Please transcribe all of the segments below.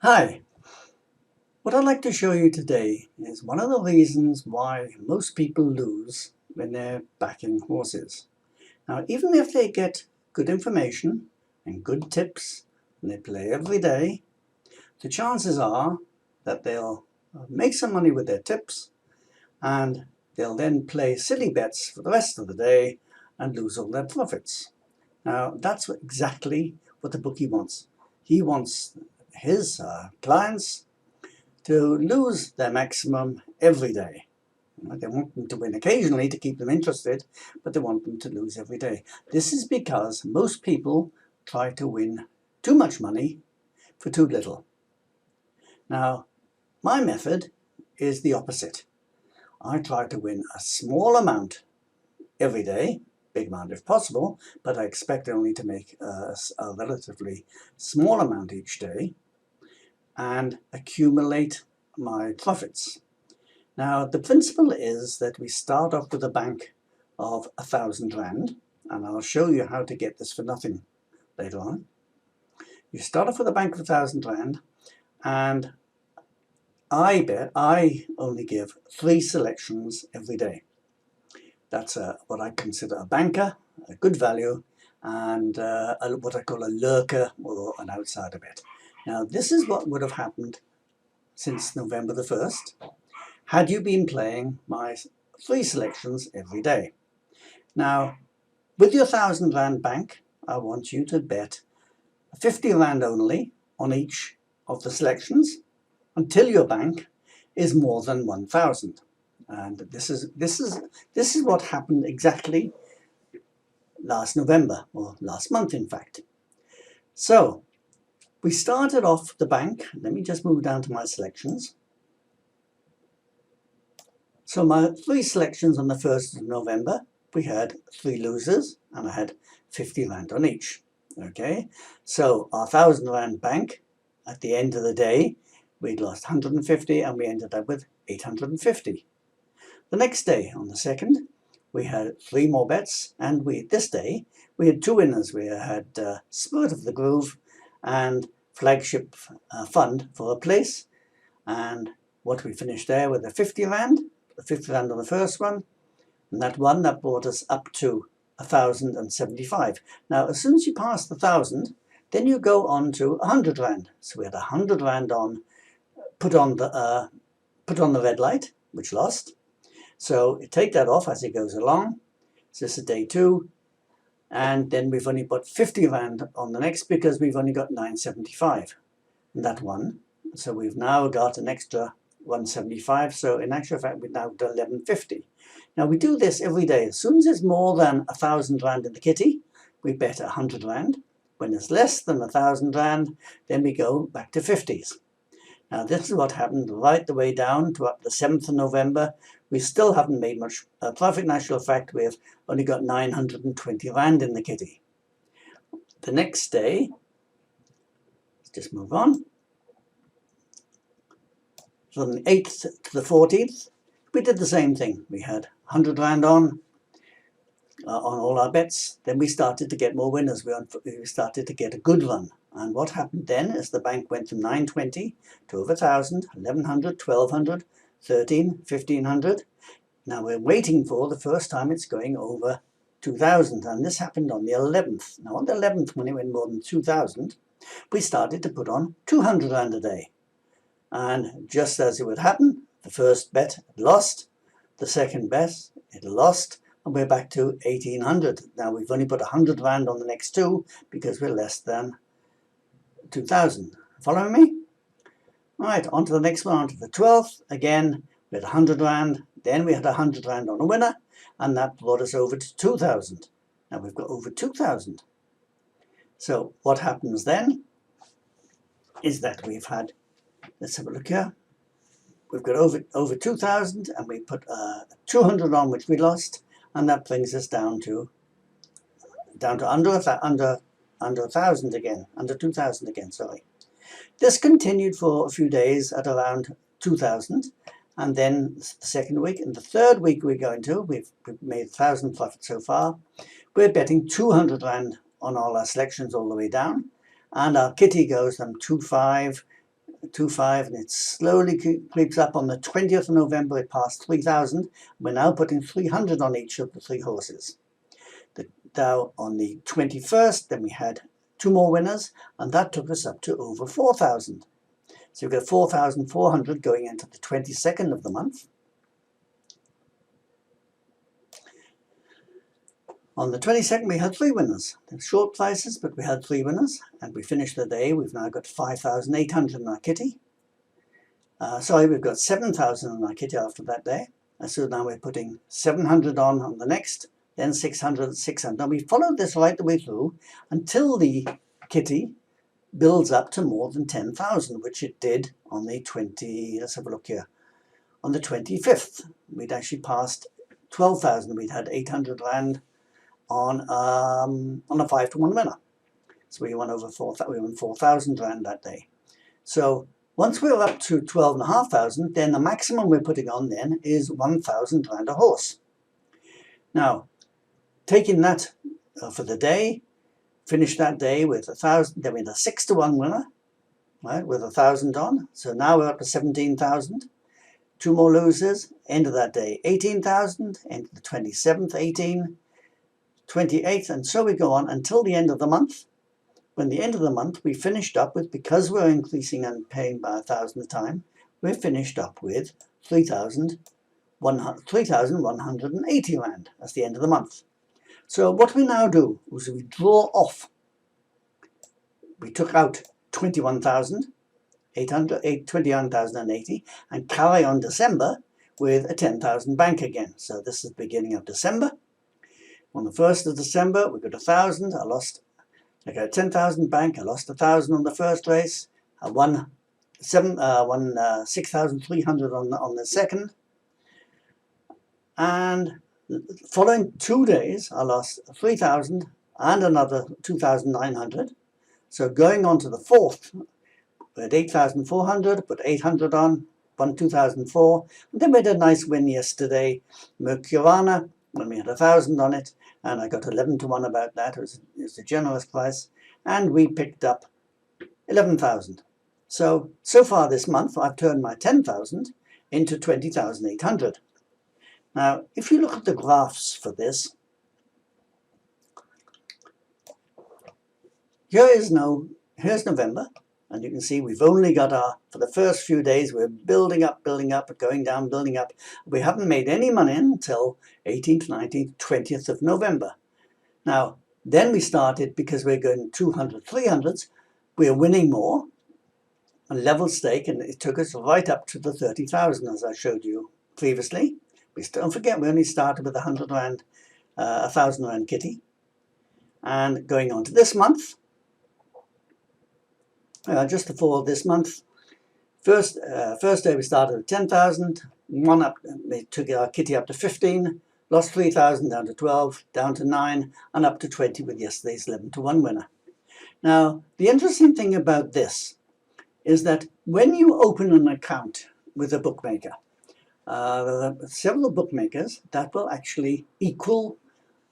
Hi, what I'd like to show you today is one of the reasons why most people lose when they're backing horses. Now, even if they get good information and good tips and they play every day, the chances are that they'll make some money with their tips and they'll then play silly bets for the rest of the day and lose all their profits. Now, that's exactly what the bookie wants. He wants his clients to lose their maximum every day. They want them to win occasionally to keep them interested, but they want them to lose every day. This is because most people try to win too much money for too little. Now, my method is the opposite. I try to win a small amount every day, big amount if possible, but I expect only to make a relatively small amount each day and accumulate my profits. Now, the principle is that we start off with a bank of 1,000 Rand, and I'll show you how to get this for nothing later on. You start off with a bank of 1,000 Rand, and I only give 3 selections every day. That's what I consider a banker, a good value, and what I call a lurker or an outsider bet. Now, this is what would have happened since November the 1st. Had you been playing my 3 selections every day. Now, with your 1,000 Rand bank, I want you to bet 50 Rand only on each of the selections until your bank is more than 1,000. And this is what happened exactly last November, or last month in fact. So we started off the bank. Let me just move down to my selections. So my 3 selections on the 1st of November, we had 3 losers and I had 50 Rand on each. Okay, so our 1,000 Rand bank at the end of the day, we'd lost 150 and we ended up with 850. The next day on the 2nd, we had 3 more bets and this day we had 2 winners. We had Spirit of the Groove and Flagship Fund for a place, and what we finished there with the 50 Rand. The 50 Rand on the first one, and that brought us up to 1,075. Now, as soon as you pass the 1,000, then you go on to 100 Rand. So we had 100 Rand on, put on the red light, which lost. So you take that off as it goes along. So this is day 2, and then we've only put 50 Rand on the next because we've only got 975, and that won. So we've now got an extra 175, so in actual fact we've now done 1150. Now we do this every day. As soon as it's more than 1,000 Rand in the kitty, we bet 100 Rand. When it's less than 1,000 Rand, then we go back to 50s. Now this is what happened right the way down to up the 7th of November. We still haven't made much profit. In actual fact, we have only got 920 Rand in the kitty. The next day, let's just move on. From the 8th to the 14th, we did the same thing. We had 100 Rand on all our bets. Then we started to get more winners. We started to get a good run. And what happened then is the bank went from 920 to over 1,000, 1,100, 1,200, 13, 1,500. Now we're waiting for the first time it's going over 2,000. And this happened on the 11th. Now on the 11th, when it went more than 2,000, we started to put on 200 Rand a day. And just as it would happen, the first bet lost, the second bet it lost, and we're back to 1,800. Now we've only put 100 Rand on the next 2 because we're less than 2,000. Following me? All right, on to the next one, on to the 12th. Again, we had 100 Rand, then we had 100 Rand on a winner, and that brought us over to 2,000. Now we've got over 2,000. So what happens then is that we've had, let's have a look here. We've got over 2,000, and we put 200 on, which we lost, and that brings us down to under 1,000 again, under 2,000 again. Sorry. This continued for a few days at around 2,000, and then the second week and the third week we've made 1,000 profit so far. We're betting 200 Rand on all our selections all the way down, and our kitty goes from 2,500 2.5, and it slowly creeps up. On the 20th of November, it passed 3,000. We're now putting 300 on each of the 3 horses. Now, on the 21st, then we had 2 more winners, and that took us up to over 4,000. So we've got 4,400 going into the 22nd of the month. On the 22nd, we had 3 winners. They're short prices, but we had 3 winners, and we finished the day. We've now got 5,800 in our kitty. We've got 7,000 in our kitty after that day. And so now we're putting 700 on the next, then 600, 600. And we followed this right the way through until the kitty builds up to more than 10,000, which it did on the let's have a look here. On the 25th, we'd actually passed 12,000. We'd had 800 rand on a 5-to-1 winner. So we won over 4,000 rand that day. So once we're up to 12,500, then the maximum we're putting on then is 1,000 rand a horse. Now, taking that for the day, finished that day with 1,000, then we had a 6-to-1 winner, right, with 1,000 on. So now we're up to 17,000. 2 more losers, end of that day 18,000, end of the 27th 18, 28th, and so we go on until the end of the month. When the end of the month we finished up with, because we're increasing and paying by 1,000 a time, we're finished up with 3,180 rand. That's the end of the month. So what we now do is we draw off. We took out 21,080 and carry on December with a 10,000 bank again. So this is the beginning of December. On the 1st of December, we got 1,000. I got 10,000 bank. I lost 1,000 on the first race. I won 6,300 on the second. And following 2 days, I lost 3,000 and another 2,900. So going on to the 4th, we had 8,400, put 800 on, won 2,004. And then we had a nice win yesterday, Mercurana, when we had 1,000 on it, and I got 11-to-1 about that. It was a generous price, and we picked up 11,000. So far this month, I've turned my 10,000 into 20,800. Now, if you look at the graphs for this, here's November, and you can see we've only got for the first few days, we're building up, going down, building up. We haven't made any money until 18th, 19th, 20th of November. Now, then we started, because we're going 200, 300s, we're winning more, a level stake, and it took us right up to the 30,000, as I showed you previously. Don't forget, we only started with 100 rand, 1,000 rand kitty. And going on to this month, just before this month, first day we started with 10,000, we took our kitty up to 15, lost 3,000 down to 12, down to 9, and up to 20 with yesterday's 11-to-1 winner. Now, the interesting thing about this is that when you open an account with a bookmaker, there are several bookmakers that will actually equal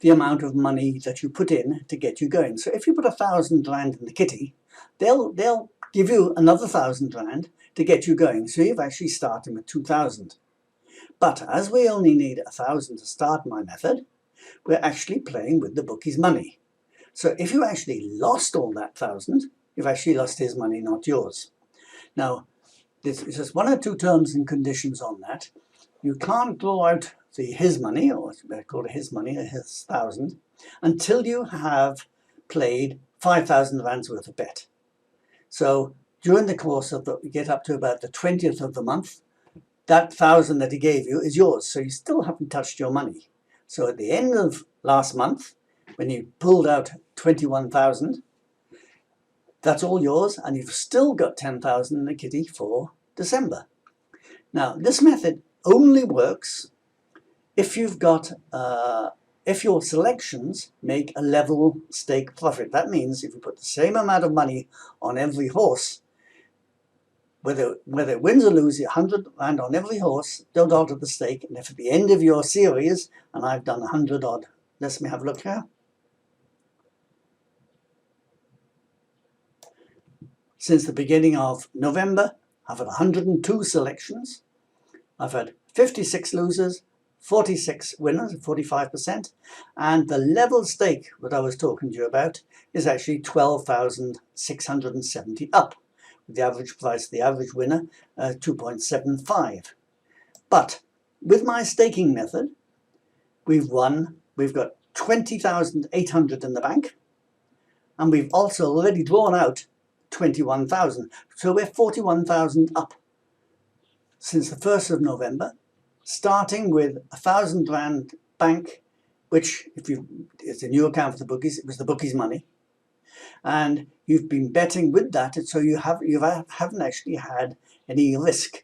the amount of money that you put in to get you going. So if you put 1,000 rand in the kitty, they'll give you another 1,000 rand to get you going. So you've actually started with 2,000. But as we only need 1,000 to start my method, we're actually playing with the bookie's money. So if you actually lost all that 1,000, you've actually lost his money, not yours. Now, there's just 1 or 2 terms and conditions on that. You can't draw out his money, or I call it his money, his 1,000, until you have played 5,000 rands worth of bet. So during the course of you get up to about the 20th of the month, that 1,000 that he gave you is yours. So you still haven't touched your money. So at the end of last month, when you pulled out 21,000, that's all yours, and you've still got 10,000 in the kitty for December. Now, this method only works if you've got, if your selections make a level stake profit. That means if you put the same amount of money on every horse, whether it wins or loses, 100 rand on every horse, don't alter the stake. And if at the end of your series, and I've done 100 odd, let me have a look here. Since the beginning of November, I've had 102 selections. I've had 56 losers, 46 winners, 45%, and the level stake that I was talking to you about is actually 12,670 up, with the average price, the average winner, 2.75. But with my staking method, we've got 20,800 in the bank, and we've also already drawn out 21,000. So we're 41,000 up since the 1st of November, starting with £1,000 bank, which it's a new account for the bookies, it was the bookies' money. And you've been betting with that, so you haven't actually had any risk.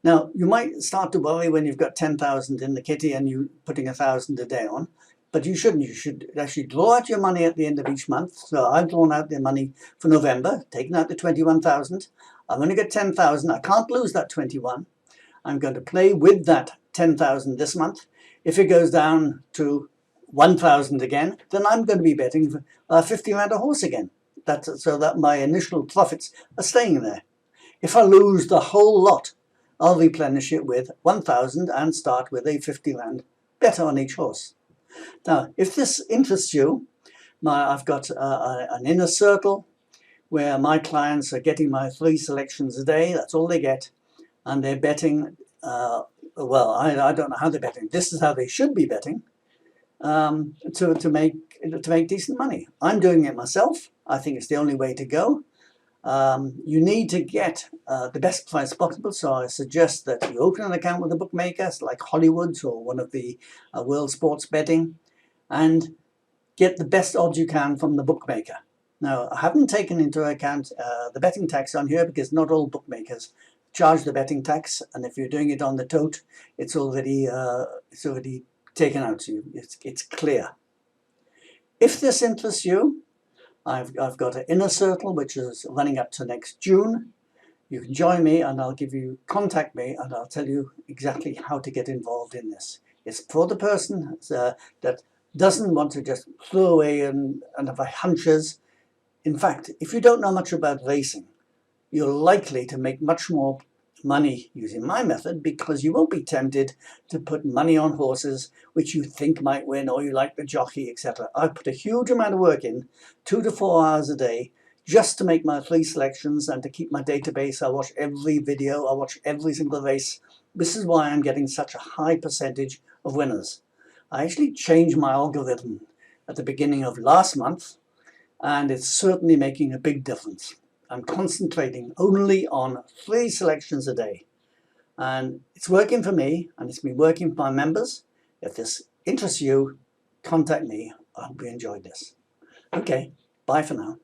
Now, you might start to worry when you've got 10,000 in the kitty and you're putting 1,000 a day on, but you shouldn't. You should actually draw out your money at the end of each month. So I've drawn out the money for November, taken out the 21,000. I'm going to get 10,000. I can't lose that 21. I'm going to play with that 10,000 this month. If it goes down to 1,000 again, then I'm going to be betting for 50 rand a horse again. So that my initial profits are staying there. If I lose the whole lot, I'll replenish it with 1,000 and start with a 50 rand bet on each horse. Now, if this interests you, I've got an inner circle where my clients are getting my 3 selections a day. That's all they get. And they're betting, well, I don't know how they're betting. This is how they should be betting to make decent money. I'm doing it myself. I think it's the only way to go. You need to get the best price possible, so I suggest that you open an account with a bookmaker like Hollywood's or one of the World Sports Betting, and get the best odds you can from the bookmaker. Now, I haven't taken into account the betting tax on here because not all bookmakers charge the betting tax, and if you're doing it on the tote, it's already taken out to you. It's clear. If this interests you, I've got an inner circle which is running up to next June. You can join me and contact me and I'll tell you exactly how to get involved in this. It's for the person that doesn't want to just throw away and have hunches. In fact, if you don't know much about racing, you're likely to make much more money using my method because you won't be tempted to put money on horses which you think might win or you like the jockey, etc. I put a huge amount of work in, 2 to 4 hours a day, just to make my 3 selections and to keep my database. I watch every video, I watch every single race. This is why I'm getting such a high percentage of winners. I actually changed my algorithm at the beginning of last month, and it's certainly making a big difference. I'm concentrating only on 3 selections a day. And it's working for me, and it's been working for my members. If this interests you, contact me. I hope you enjoyed this. Okay, bye for now.